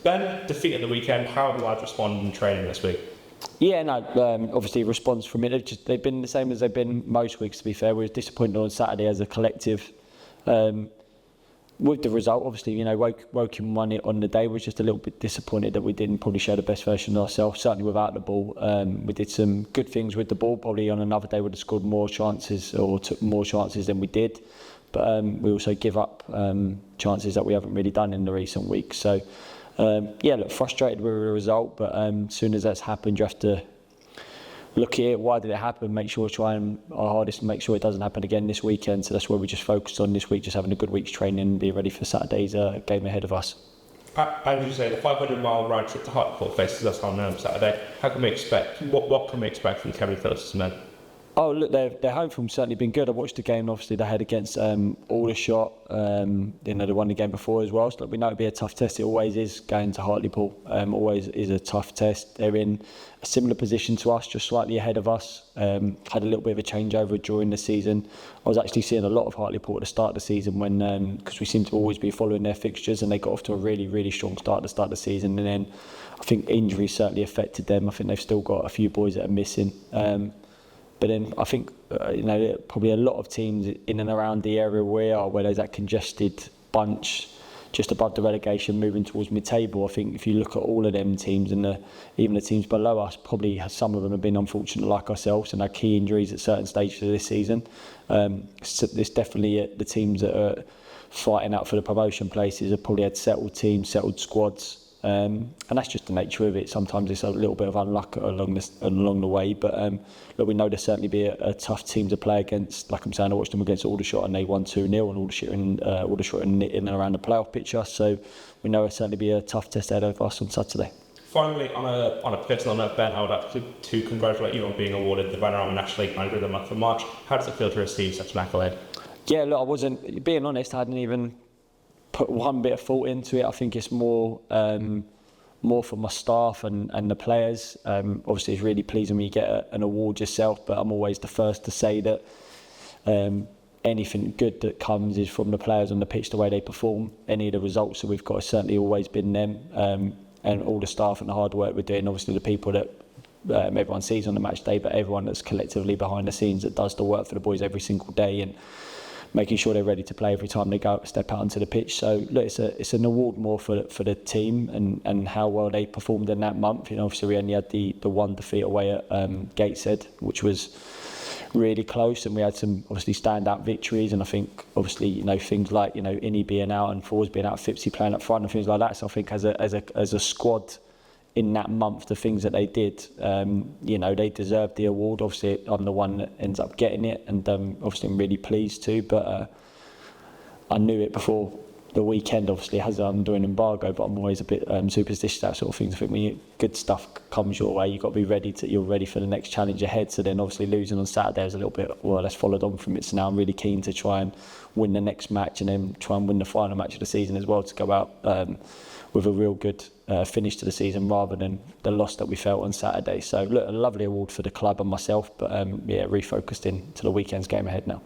Ben, defeat at the weekend. How have the lads responded in training this week? Yeah, no, obviously response from it. They've been the same as they've been most weeks, to be fair. We were disappointed on Saturday as a collective. With the result, obviously, Woking won it on the day. Was just a little bit disappointed that we didn't probably show the best version of ourselves, certainly without the ball. We did some good things with the ball. Probably on another day would have scored more chances or took more chances than we did. But we also give up chances that we haven't really done in the recent weeks. So, look, frustrated with the result. But as soon as that's happened, you have to look at it. Why did it happen? Make sure try our hardest to make sure it doesn't happen again this weekend. So that's where we just focused on this week, just having a good week's training and be ready for Saturday's game ahead of us. As you say, the 500-mile round trip to Hartlepool faces us on Saturday. How can we expect? What can we expect from Kevin Phillips' men? Oh, look, their home form's certainly been good. I watched the game, obviously, they had against Aldershot. They won the game before as well. So look, we know it'll be a tough test. It always is going to Hartlepool. Always is a tough test. They're in a similar position to us, just slightly ahead of us. Had a little bit of a changeover during the season. I was actually seeing a lot of Hartlepool at the start of the season when, because we seem to always be following their fixtures, and they got off to a really, really strong start at the start of the season. And then I think injuries certainly affected them. I think they've still got a few boys that are missing. But then I think, probably a lot of teams in and around the area we are, where there's that congested bunch just above the relegation moving towards mid-table. I think if you look at all of them teams and even the teams below us, probably some of them have been unfortunate like ourselves and had key injuries at certain stages of this season. So it's definitely the teams that are fighting out for the promotion places have probably had settled teams, settled squads. And that's just the nature of it. Sometimes it's a little bit of unluck along the way, but look, we know there'll certainly be a tough team to play against. Like I'm saying, I watched them against Aldershot and they won 2-0, and Aldershot in and around the playoff picture. So we know it'll certainly be a tough test ahead of us on Saturday. Finally, on a personal note, Ben, I would like to congratulate you on being awarded the Vanarama National League Manager of the Month of March. How does it feel to receive such an accolade? Yeah, look, I wasn't, being honest, I hadn't even put one bit of thought into it. I think it's more for my staff and the players. Obviously, it's really pleasing when you get an award yourself, but I'm always the first to say that anything good that comes is from the players on the pitch, the way they perform. Any of the results that we've got has certainly always been them, and all the staff and the hard work we're doing. Obviously, the people that everyone sees on the match day, but everyone that's collectively behind the scenes that does the work for the boys every single day and making sure they're ready to play every time they step out onto the pitch. So look, it's an award more for the team and how well they performed in that month. Obviously we only had the one defeat away at Gateshead, which was really close, and we had some obviously standout victories. And I think obviously things like Innie being out and Fours being out, Fipsy playing up front and things like that. So I think as a squad in that month, the things that they did, they deserved the award. Obviously, I'm the one that ends up getting it, and obviously I'm really pleased too. But I knew it before the weekend, obviously, as I'm doing embargo, but I'm always a bit superstitious, that sort of things. I think when good stuff comes your way, you've got to be ready. You're ready for the next challenge ahead. So then obviously losing on Saturday was a little bit, that's followed on from it. So now I'm really keen to try and win the next match and then try and win the final match of the season as well, to go out with a real good finish to the season rather than the loss that we felt on Saturday. So look, a lovely award for the club and myself, but refocused into the weekend's game ahead now.